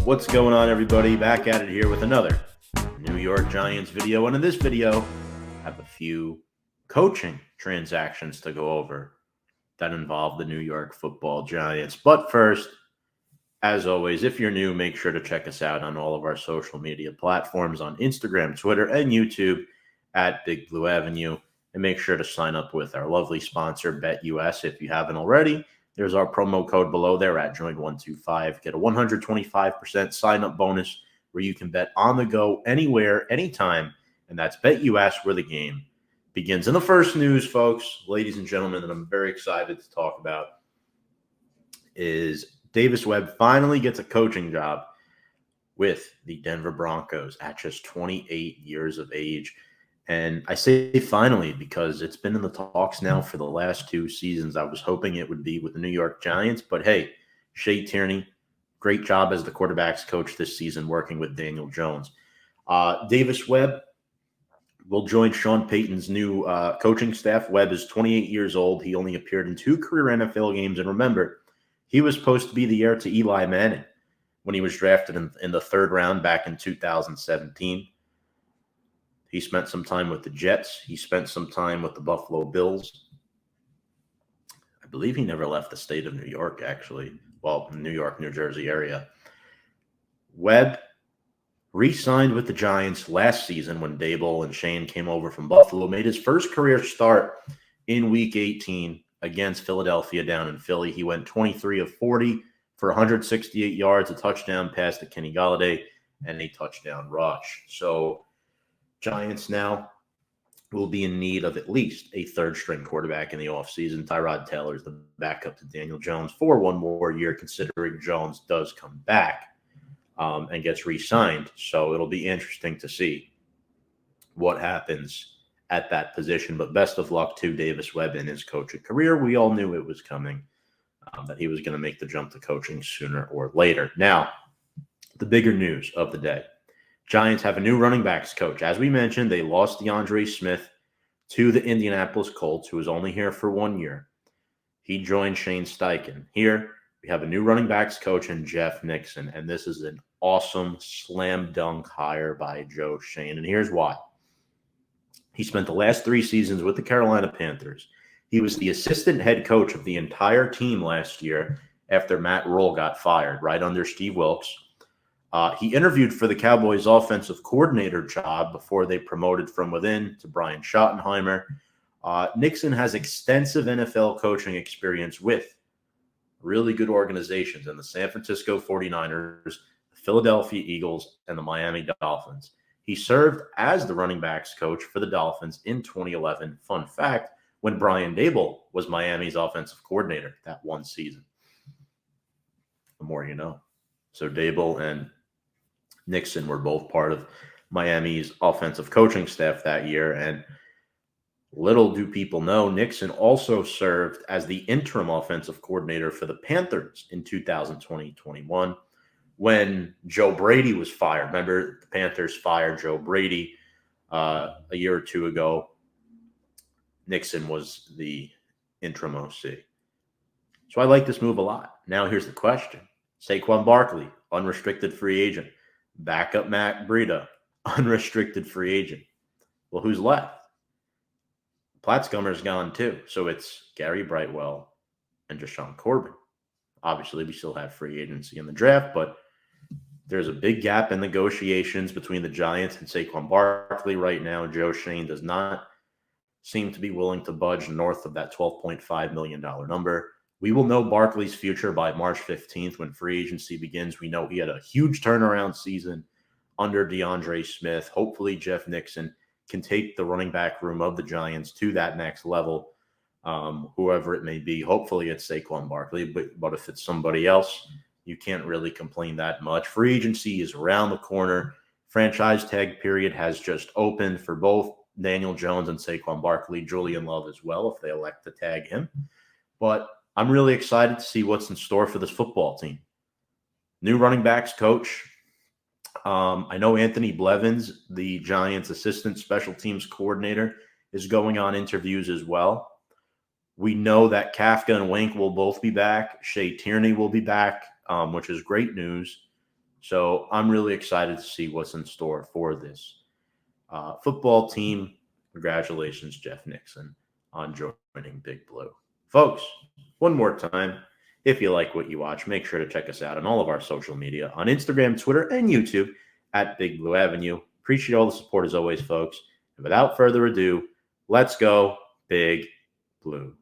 What's going on, everybody? Back at it here with another New York Giants video. And in this video, I have a few coaching transactions to go over that involve the New York Football Giants. But first, as always, if you're new, make sure to check us out on all of our social media platforms on Instagram, Twitter, and YouTube at Big Blue Avenue. And make sure to sign up with our lovely sponsor, BetUS, if you haven't already. There's our promo code below there at Join125. Get a 125% sign-up bonus where you can bet on the go anywhere, anytime. And that's BetUS, where the game begins. And the first news, folks, ladies and gentlemen, that I'm very excited to talk about is Davis Webb finally gets a coaching job with the Denver Broncos at just 28 years of age. And I say finally because it's been in the talks now for the last two seasons. I was hoping it would be with the New York Giants, but hey, Shea Tierney, great job as the quarterback's coach this season working with Daniel Jones. Davis Webb will join Sean Payton's new coaching staff. Webb is 28 years old. He only appeared in 2 career NFL games. And remember, he was supposed to be the heir to Eli Manning when he was drafted in the 3rd round back in 2017. He spent some time with the Jets. He spent some time with the Buffalo Bills. I believe he never left the state of New York, actually. Well, New York, New Jersey area. Webb re-signed with the Giants last season when Dable and Shane came over from Buffalo. Made his first career start in Week 18 against Philadelphia down in Philly. He went 23 of 40 for 168 yards, a touchdown pass to Kenny Golladay, and a touchdown rush. So Giants now will be in need of at least a 3rd-string quarterback in the offseason. Tyrod Taylor is the backup to Daniel Jones for one more year, considering Jones does come back and gets re-signed. So it'll be interesting to see what happens at that position. But best of luck to Davis Webb in his coaching career. We all knew it was coming, that he was going to make the jump to coaching sooner or later. Now, the bigger news of the day. Giants have a new running backs coach. As we mentioned, they lost DeAndre Smith to the Indianapolis Colts, who was only here for 1 year. He joined Shane Steichen. Here, we have a new running backs coach in Jeff Nixon, and this is an awesome slam dunk hire by Joe Shane, and here's why. He spent the last 3 seasons with the Carolina Panthers. He was the assistant head coach of the entire team last year after Matt Rule got fired, right under Steve Wilkes. He interviewed for the Cowboys' offensive coordinator job before they promoted from within to Brian Schottenheimer. Nixon has extensive NFL coaching experience with really good organizations in the San Francisco 49ers, the Philadelphia Eagles, and the Miami Dolphins. He served as the running backs coach for the Dolphins in 2011. Fun fact, when Brian Dable was Miami's offensive coordinator that one season. The more you know. So Dable and Nixon were both part of Miami's offensive coaching staff that year. And little do people know, Nixon also served as the interim offensive coordinator for the Panthers in 2020-21 when Joe Brady was fired. Remember, the Panthers fired Joe Brady a year or 2 ago. Nixon was the interim OC. So I like this move a lot. Now here's the question. Saquon Barkley, unrestricted free agent. Backup Matt Breida, unrestricted free agent. Well, who's left? Platzgummer's gone too. So it's Gary Brightwell and Deshaun Corbin. Obviously, we still have free agency in the draft, but there's a big gap in negotiations between the Giants and Saquon Barkley right now. Joe Shane does not seem to be willing to budge north of that $12.5 million number. We will know Barkley's future by March 15th when free agency begins. We know he had a huge turnaround season under DeAndre Smith. Hopefully, Jeff Nixon can take the running back room of the Giants to that next level, whoever it may be. Hopefully, it's Saquon Barkley, but if it's somebody else, you can't really complain that much. Free agency is around the corner. Franchise tag period has just opened for both Daniel Jones and Saquon Barkley, Julian Love as well, if they elect to tag him. But I'm really excited to see what's in store for this football team. New running backs coach. I know Anthony Blevins, the Giants' assistant special teams coordinator, is going on interviews as well. We know that Kafka and Wink will both be back. Shea Tierney will be back, which is great news. So I'm really excited to see what's in store for this football team. Congratulations, Jeff Nixon, on joining Big Blue. Folks, one more time, if you like what you watch, make sure to check us out on all of our social media on Instagram, Twitter, and YouTube at Big Blue Avenue. Appreciate all the support as always, folks. And without further ado, let's go Big Blue.